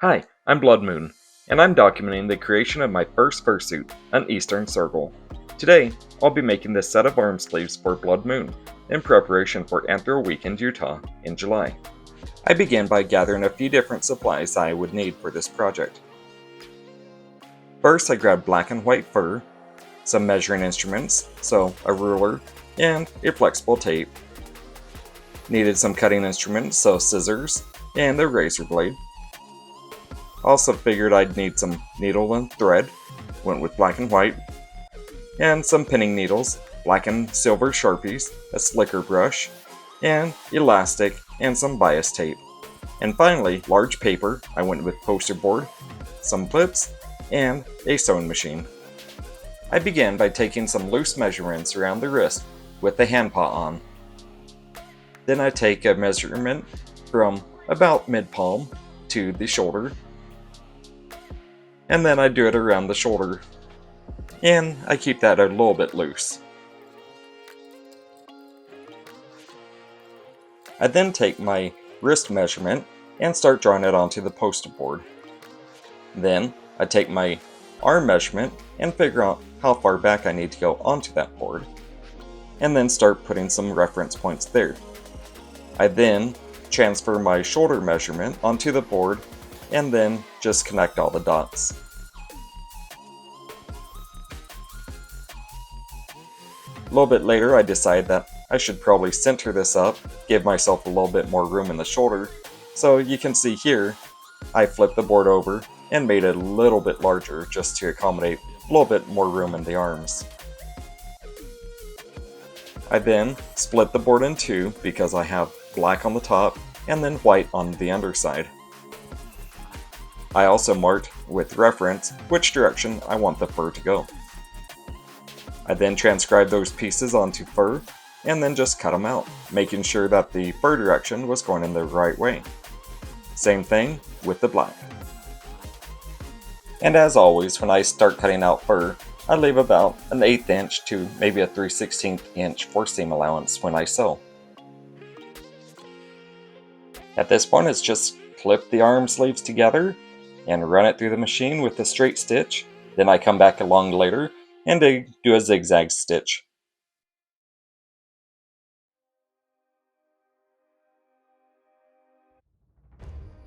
Hi, I'm Blood Moon, and I'm documenting the creation of my first fursuit, an Eastern Sergal. Today, I'll be making this set of arm sleeves for Blood Moon, in preparation for Anthro Week in Utah in July. I began by gathering a few different supplies I would need for this project. First, I grabbed black and white fur, some measuring instruments, so a ruler, and a flexible tape. Needed some cutting instruments, so scissors, and a razor blade. Also figured I'd need some needle and thread, went with black and white, and some pinning needles, black and silver Sharpies, a slicker brush, and elastic and some bias tape. And finally, large paper, I went with poster board, some clips, and a sewing machine. I began by taking some loose measurements around the wrist with the hand paw on. Then I take a measurement from about mid-palm to the shoulder, and then I do it around the shoulder, and I keep that a little bit loose. I then take my wrist measurement and start drawing it onto the poster board. Then I take my arm measurement and figure out how far back I need to go onto that board, and then start putting some reference points there. I then transfer my shoulder measurement onto the board and then just connect all the dots. A little bit later, I decide that I should probably center this up, give myself a little bit more room in the shoulder. So you can see here, I flipped the board over and made it a little bit larger just to accommodate a little bit more room in the arms. I then split the board in two because I have black on the top and then white on the underside. I also marked with reference which direction I want the fur to go. I then transcribed those pieces onto fur and then just cut them out, making sure that the fur direction was going in the right way. Same thing with the black. And as always, when I start cutting out fur, I leave about an 1/8 inch to maybe a 3/16 inch for seam allowance when I sew. At this point, it's just clip the arm sleeves together and run it through the machine with a straight stitch. Then I come back along later and do a zigzag stitch.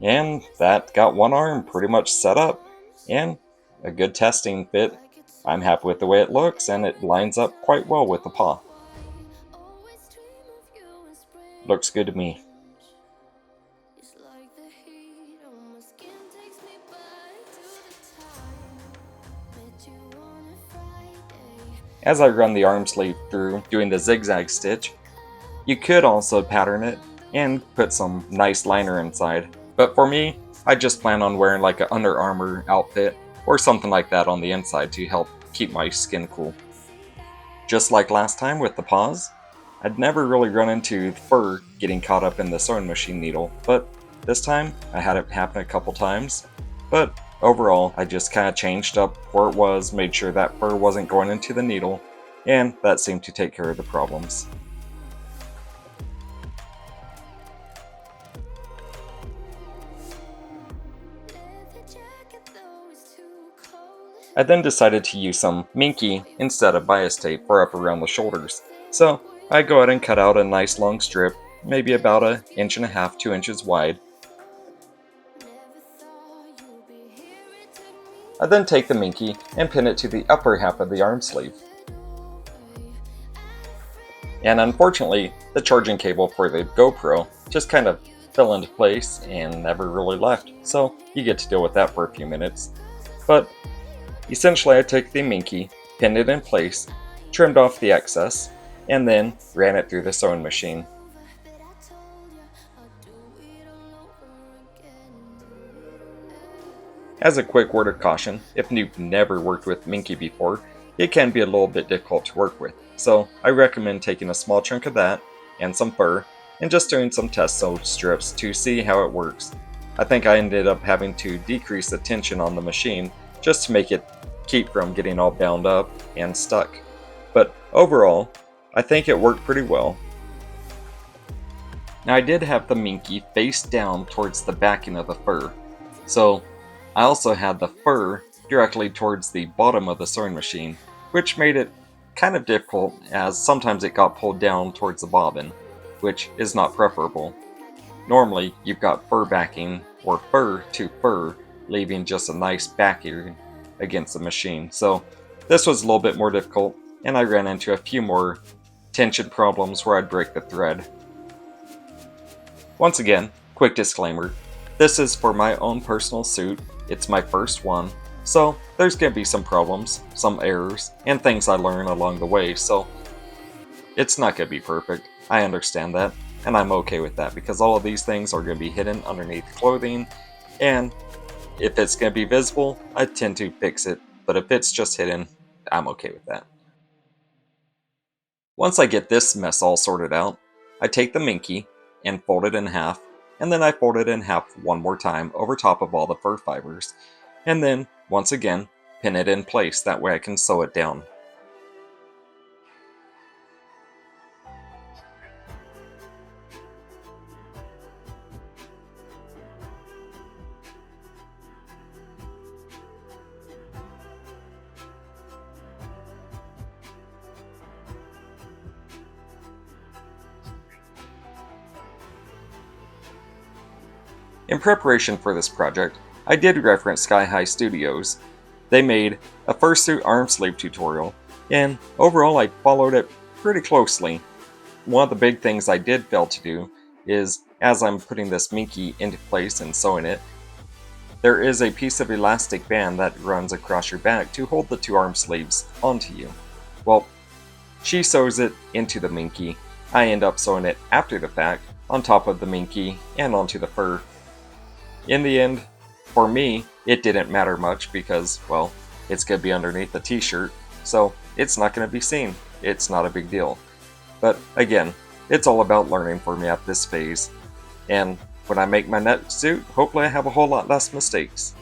And that got one arm pretty much set up, and a good testing fit. I'm happy with the way it looks, and it lines up quite well with the paw. Looks good to me. As I run the arm sleeve through doing the zigzag stitch, you could also pattern it and put some nice liner inside. But for me, I just plan on wearing like an Under Armour outfit or something like that on the inside to help keep my skin cool. Just like last time with the paws, I'd never really run into fur getting caught up in the sewing machine needle, but this time I had it happen a couple times. But overall, I just kind of changed up where it was, made sure that fur wasn't going into the needle, and that seemed to take care of the problems. I then decided to use some minky instead of bias tape for up around the shoulders. So I go ahead and cut out a nice long strip, maybe about 1.5 inches, 2 inches wide. I then take the minky and pin it to the upper half of the arm sleeve. And unfortunately, the charging cable for the GoPro just kind of fell into place and never really left, so you get to deal with that for a few minutes. But essentially, I took the minky, pinned it in place, trimmed off the excess, and then ran it through the sewing machine. As a quick word of caution, if you've never worked with minky before, it can be a little bit difficult to work with, so I recommend taking a small chunk of that and some fur and just doing some test sew strips to see how it works. I think I ended up having to decrease the tension on the machine just to make it keep from getting all bound up and stuck. But overall, I think it worked pretty well. Now I did have the minky face down towards the backing of the fur, So I also had the fur directly towards the bottom of the sewing machine, which made it kind of difficult as sometimes it got pulled down towards the bobbin, which is not preferable. Normally, you've got fur backing or fur to fur, leaving just a nice backing against the machine. So this was a little bit more difficult, and I ran into a few more tension problems where I'd break the thread. Once again, quick disclaimer, this is for my own personal suit, it's my first one, so there's going to be some problems, some errors, and things I learn along the way, so it's not going to be perfect. I understand that, and I'm okay with that because all of these things are going to be hidden underneath clothing, and if it's going to be visible, I tend to fix it, but if it's just hidden, I'm okay with that. Once I get this mess all sorted out, I take the minky and fold it in half, and then I fold it in half one more time over top of all the fur fibers, and then, once again, pin it in place, that way I can sew it down. In preparation for this project, I did reference Sky High Studios. They made a fursuit arm sleeve tutorial, and overall I followed it pretty closely. One of the big things I did fail to do is, as I'm putting this minky into place and sewing it, there is a piece of elastic band that runs across your back to hold the two arm sleeves onto you. Well, she sews it into the minky. I end up sewing it after the fact, on top of the minky and onto the fur. In the end, for me, it didn't matter much because, well, it's going to be underneath the t-shirt, so it's not going to be seen. It's not a big deal. But again, it's all about learning for me at this phase. And when I make my next suit, hopefully I have a whole lot less mistakes.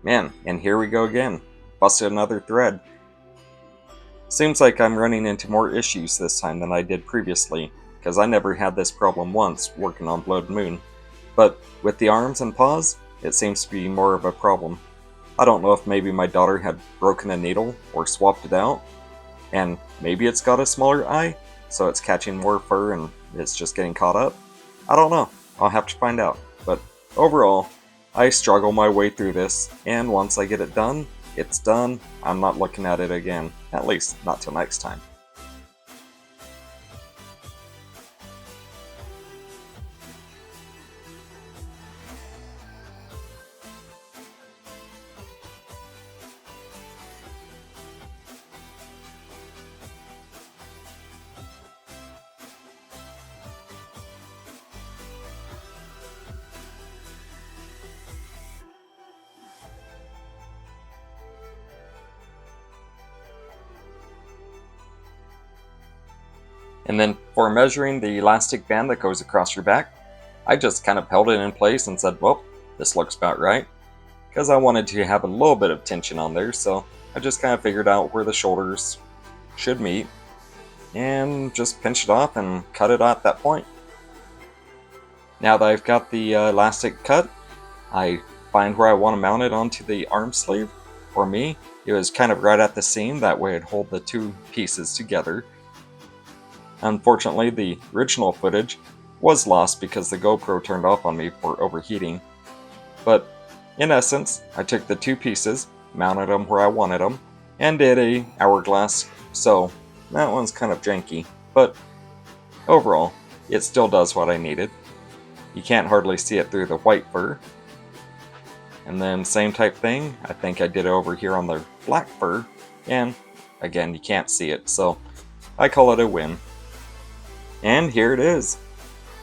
Man, and here we go again. Busted another thread. Seems like I'm running into more issues this time than I did previously, because I never had this problem once working on Blood Moon. But with the arms and paws, it seems to be more of a problem. I don't know if maybe my daughter had broken a needle or swapped it out, and maybe it's got a smaller eye, so it's catching more fur and it's just getting caught up. I don't know. I'll have to find out. But overall, I struggle my way through this, and once I get it done, it's done. I'm not looking at it again. At least, not till next time. And then for measuring the elastic band that goes across your back, I just kind of held it in place and said, well, this looks about right. Because I wanted to have a little bit of tension on there, so I just kind of figured out where the shoulders should meet and just pinched it off and cut it at that point. Now that I've got the elastic cut, I find where I want to mount it onto the arm sleeve. For me, it was kind of right at the seam, that way it'd hold the two pieces together. Unfortunately, the original footage was lost because the GoPro turned off on me for overheating. But in essence, I took the two pieces, mounted them where I wanted them, and did a hourglass sew. That one's kind of janky, but overall, it still does what I needed. You can't hardly see it through the white fur. And then same type thing, I think I did it over here on the black fur, and again, you can't see it, so I call it a win. And here it is.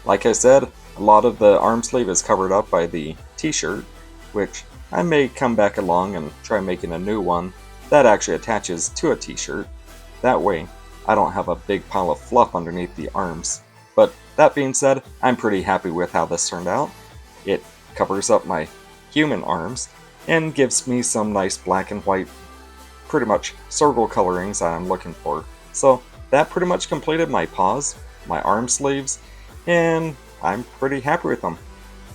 Like I said, a lot of the arm sleeve is covered up by the t-shirt, which I may come back along and try making a new one that actually attaches to a t-shirt. That way, I don't have a big pile of fluff underneath the arms. But that being said, I'm pretty happy with how this turned out. It covers up my human arms and gives me some nice black and white, pretty much Sergal colorings that I'm looking for. So that pretty much completed my paws. my arm sleeves, and I'm pretty happy with them.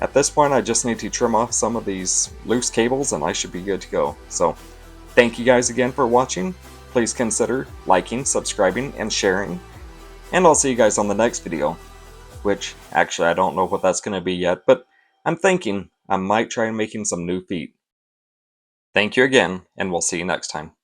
At this point, I just need to trim off some of these loose cables and I should be good to go. So, thank you guys again for watching. Please consider liking, subscribing, and sharing. And I'll see you guys on the next video, which actually I don't know what that's going to be yet, but I'm thinking I might try making some new feet. Thank you again, and we'll see you next time.